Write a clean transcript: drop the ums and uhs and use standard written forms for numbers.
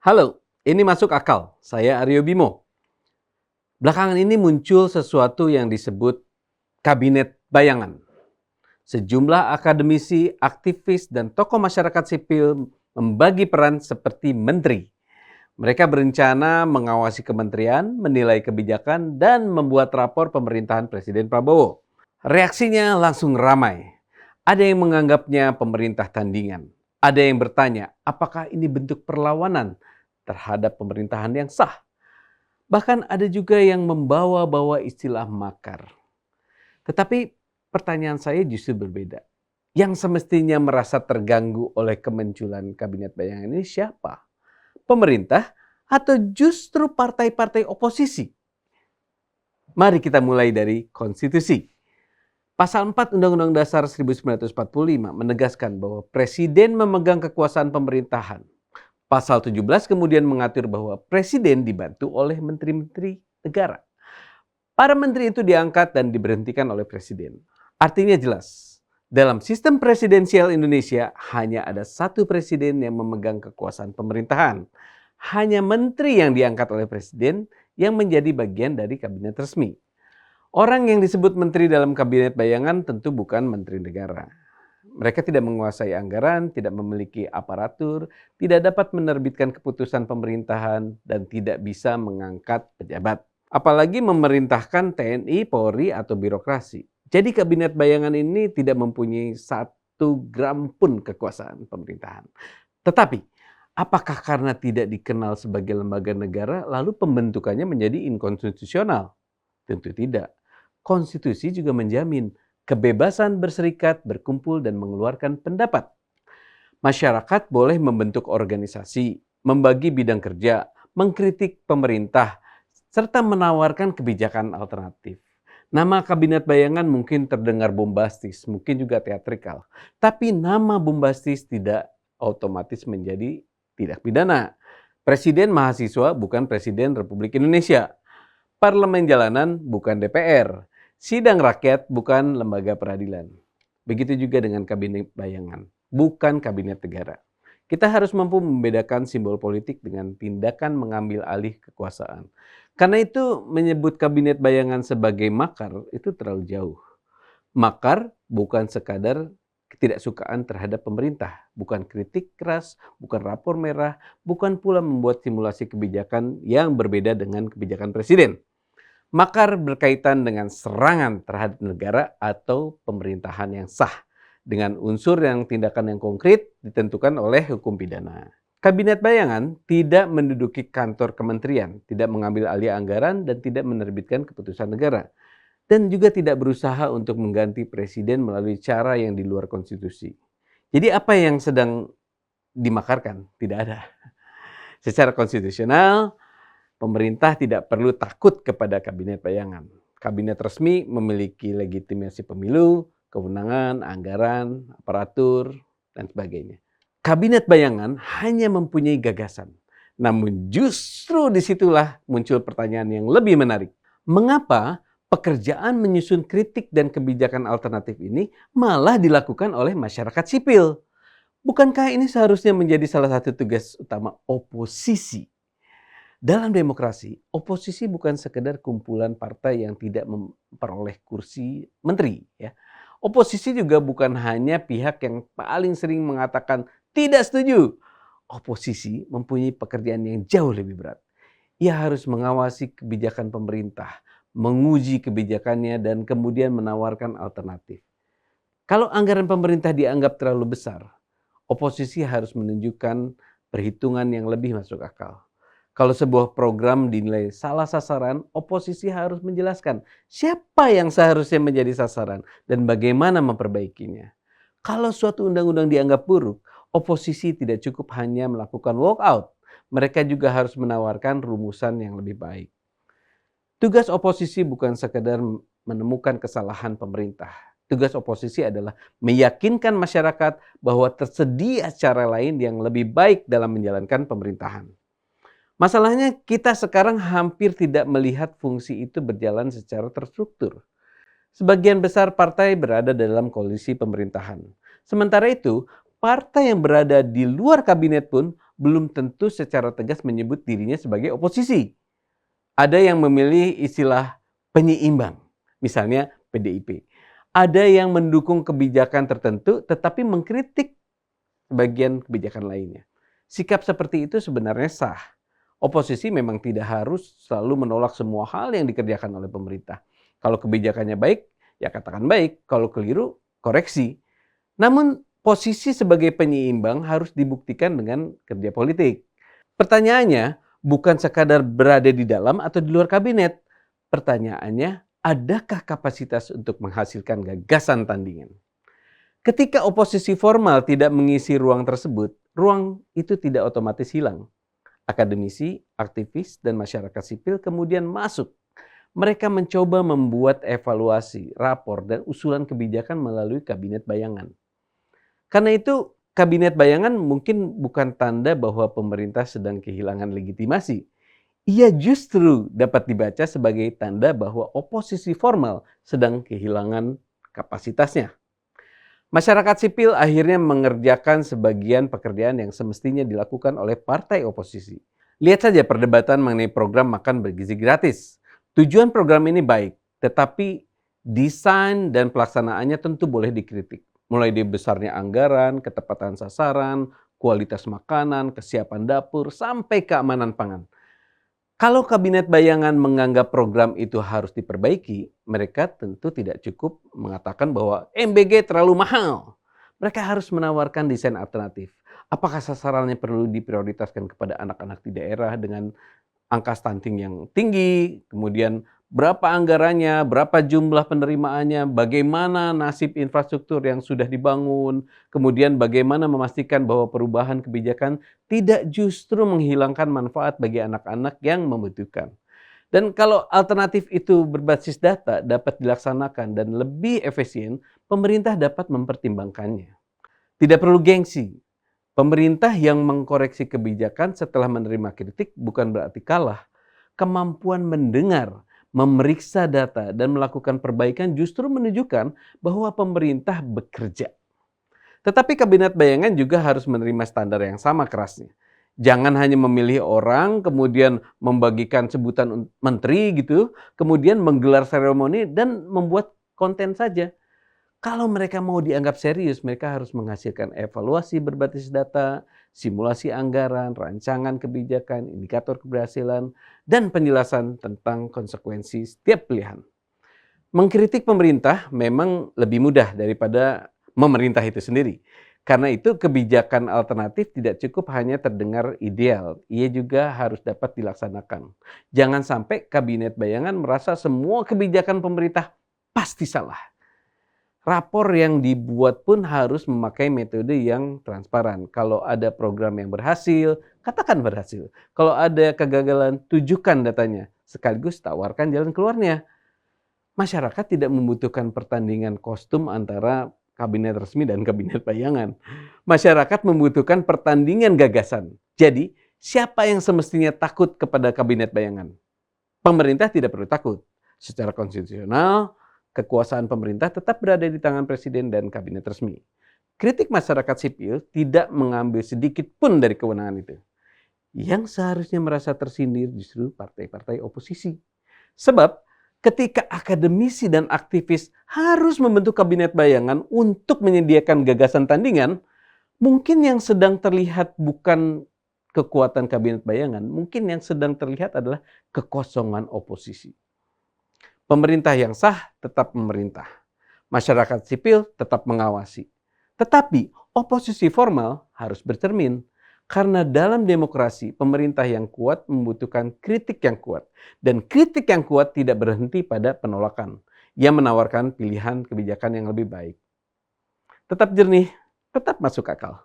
Halo, ini masuk akal. Saya Aryo Bimo. Belakangan ini muncul sesuatu yang disebut kabinet bayangan. Sejumlah akademisi, aktivis, dan tokoh masyarakat sipil membagi peran seperti menteri. Mereka berencana mengawasi kementerian, menilai kebijakan, dan membuat rapor pemerintahan Presiden Prabowo. Reaksinya langsung ramai. Ada yang menganggapnya pemerintah tandingan. Ada yang bertanya, apakah ini bentuk perlawanan terhadap pemerintahan yang sah? Bahkan ada juga yang membawa-bawa istilah makar. Tetapi pertanyaan saya justru berbeda. Yang semestinya merasa terganggu oleh kemunculan kabinet bayangan ini siapa? Pemerintah atau justru partai-partai oposisi? Mari kita mulai dari konstitusi. Pasal 4 Undang-Undang Dasar 1945 menegaskan bahwa presiden memegang kekuasaan pemerintahan. Pasal 17 kemudian mengatur bahwa presiden dibantu oleh menteri-menteri negara. Para menteri itu diangkat dan diberhentikan oleh presiden. Artinya jelas, dalam sistem presidensial Indonesia hanya ada satu presiden yang memegang kekuasaan pemerintahan. Hanya menteri yang diangkat oleh presiden yang menjadi bagian dari kabinet resmi. Orang yang disebut menteri dalam kabinet bayangan tentu bukan menteri negara. Mereka tidak menguasai anggaran, tidak memiliki aparatur, tidak dapat menerbitkan keputusan pemerintahan, dan tidak bisa mengangkat pejabat. Apalagi memerintahkan TNI, Polri, atau birokrasi. Jadi kabinet bayangan ini tidak mempunyai 1 gram pun kekuasaan pemerintahan. Tetapi, apakah karena tidak dikenal sebagai lembaga negara, lalu pembentukannya menjadi inkonstitusional? Tentu tidak. Konstitusi juga menjamin kebebasan berserikat, berkumpul, dan mengeluarkan pendapat. Masyarakat boleh membentuk organisasi, membagi bidang kerja, mengkritik pemerintah, serta menawarkan kebijakan alternatif. Nama kabinet bayangan mungkin terdengar bombastis, mungkin juga teatrikal. Tapi nama bombastis tidak otomatis menjadi tindak pidana. Presiden mahasiswa bukan Presiden Republik Indonesia. Parlemen jalanan bukan DPR. Sidang rakyat bukan lembaga peradilan. Begitu juga dengan kabinet bayangan, bukan kabinet negara. Kita harus mampu membedakan simbol politik dengan tindakan mengambil alih kekuasaan. Karena itu menyebut kabinet bayangan sebagai makar itu terlalu jauh. Makar bukan sekadar ketidaksukaan terhadap pemerintah, bukan kritik keras, bukan rapor merah, bukan pula membuat simulasi kebijakan yang berbeda dengan kebijakan presiden. Makar berkaitan dengan serangan terhadap negara atau pemerintahan yang sah dengan unsur yang tindakan yang konkret ditentukan oleh hukum pidana. Kabinet bayangan tidak menduduki kantor kementerian, tidak mengambil alih anggaran, dan tidak menerbitkan keputusan negara. Dan juga tidak berusaha untuk mengganti presiden melalui cara yang di luar konstitusi. Jadi apa yang sedang dimakarkan? Tidak ada. Secara konstitusional, pemerintah tidak perlu takut kepada kabinet bayangan. Kabinet resmi memiliki legitimasi pemilu, kewenangan, anggaran, aparatur, dan sebagainya. Kabinet bayangan hanya mempunyai gagasan. Namun justru disitulah muncul pertanyaan yang lebih menarik. Mengapa pekerjaan menyusun kritik dan kebijakan alternatif ini malah dilakukan oleh masyarakat sipil? Bukankah ini seharusnya menjadi salah satu tugas utama oposisi? Dalam demokrasi, oposisi bukan sekedar kumpulan partai yang tidak memperoleh kursi menteri. Ya. Oposisi juga bukan hanya pihak yang paling sering mengatakan tidak setuju. Oposisi mempunyai pekerjaan yang jauh lebih berat. Ia harus mengawasi kebijakan pemerintah, menguji kebijakannya, dan kemudian menawarkan alternatif. Kalau anggaran pemerintah dianggap terlalu besar, oposisi harus menunjukkan perhitungan yang lebih masuk akal. Kalau sebuah program dinilai salah sasaran, oposisi harus menjelaskan siapa yang seharusnya menjadi sasaran dan bagaimana memperbaikinya. Kalau suatu undang-undang dianggap buruk, oposisi tidak cukup hanya melakukan walkout. Mereka juga harus menawarkan rumusan yang lebih baik. Tugas oposisi bukan sekedar menemukan kesalahan pemerintah. Tugas oposisi adalah meyakinkan masyarakat bahwa tersedia cara lain yang lebih baik dalam menjalankan pemerintahan. Masalahnya kita sekarang hampir tidak melihat fungsi itu berjalan secara terstruktur. Sebagian besar partai berada dalam koalisi pemerintahan. Sementara itu, partai yang berada di luar kabinet pun belum tentu secara tegas menyebut dirinya sebagai oposisi. Ada yang memilih istilah penyeimbang, misalnya PDIP. Ada yang mendukung kebijakan tertentu tetapi mengkritik sebagian kebijakan lainnya. Sikap seperti itu sebenarnya sah. Oposisi memang tidak harus selalu menolak semua hal yang dikerjakan oleh pemerintah. Kalau kebijakannya baik, ya katakan baik. Kalau keliru, koreksi. Namun posisi sebagai penyeimbang harus dibuktikan dengan kerja politik. Pertanyaannya bukan sekadar berada di dalam atau di luar kabinet. Pertanyaannya, adakah kapasitas untuk menghasilkan gagasan tandingan? Ketika oposisi formal tidak mengisi ruang tersebut, ruang itu tidak otomatis hilang. Akademisi, aktivis, dan masyarakat sipil kemudian masuk. Mereka mencoba membuat evaluasi, rapor, dan usulan kebijakan melalui kabinet bayangan. Karena itu, kabinet bayangan mungkin bukan tanda bahwa pemerintah sedang kehilangan legitimasi. Ia justru dapat dibaca sebagai tanda bahwa oposisi formal sedang kehilangan kapasitasnya. Masyarakat sipil akhirnya mengerjakan sebagian pekerjaan yang semestinya dilakukan oleh partai oposisi. Lihat saja perdebatan mengenai program makan bergizi gratis. Tujuan program ini baik, tetapi desain dan pelaksanaannya tentu boleh dikritik. Mulai dari besarnya anggaran, ketepatan sasaran, kualitas makanan, kesiapan dapur, sampai keamanan pangan. Kalau kabinet bayangan menganggap program itu harus diperbaiki, mereka tentu tidak cukup mengatakan bahwa MBG terlalu mahal. Mereka harus menawarkan desain alternatif. Apakah sasarannya perlu diprioritaskan kepada anak-anak di daerah dengan angka stunting yang tinggi, kemudian berapa anggarannya, berapa jumlah penerimaannya, bagaimana nasib infrastruktur yang sudah dibangun, kemudian bagaimana memastikan bahwa perubahan kebijakan tidak justru menghilangkan manfaat bagi anak-anak yang membutuhkan. Dan kalau alternatif itu berbasis data dapat dilaksanakan dan lebih efisien, pemerintah dapat mempertimbangkannya. Tidak perlu gengsi. Pemerintah yang mengkoreksi kebijakan setelah menerima kritik bukan berarti kalah. Kemampuan mendengar, memeriksa data, dan melakukan perbaikan justru menunjukkan bahwa pemerintah bekerja. Tetapi kabinet bayangan juga harus menerima standar yang sama kerasnya. Jangan hanya memilih orang, kemudian membagikan sebutan menteri gitu, kemudian menggelar seremoni dan membuat konten saja. Kalau mereka mau dianggap serius, mereka harus menghasilkan evaluasi berbasis data, simulasi anggaran, rancangan kebijakan, indikator keberhasilan, dan penjelasan tentang konsekuensi setiap pilihan. Mengkritik pemerintah memang lebih mudah daripada memerintah itu sendiri. Karena itu kebijakan alternatif tidak cukup hanya terdengar ideal, ia juga harus dapat dilaksanakan. Jangan sampai kabinet bayangan merasa semua kebijakan pemerintah pasti salah. Rapor yang dibuat pun harus memakai metode yang transparan. Kalau ada program yang berhasil, katakan berhasil. Kalau ada kegagalan, tunjukkan datanya. Sekaligus tawarkan jalan keluarnya. Masyarakat tidak membutuhkan pertandingan kostum antara kabinet resmi dan kabinet bayangan. Masyarakat membutuhkan pertandingan gagasan. Jadi, siapa yang semestinya takut kepada kabinet bayangan? Pemerintah tidak perlu takut. Secara konstitusional, kekuasaan pemerintah tetap berada di tangan presiden dan kabinet resmi. Kritik masyarakat sipil tidak mengambil sedikit pun dari kewenangan itu. Yang seharusnya merasa tersindir justru partai-partai oposisi. Sebab ketika akademisi dan aktivis harus membentuk kabinet bayangan untuk menyediakan gagasan tandingan, mungkin yang sedang terlihat bukan kekuatan kabinet bayangan, mungkin yang sedang terlihat adalah kekosongan oposisi. Pemerintah yang sah tetap memerintah. Masyarakat sipil tetap mengawasi. Tetapi oposisi formal harus bercermin. Karena dalam demokrasi, pemerintah yang kuat membutuhkan kritik yang kuat. Dan kritik yang kuat tidak berhenti pada penolakan. Ia menawarkan pilihan kebijakan yang lebih baik. Tetap jernih, tetap masuk akal.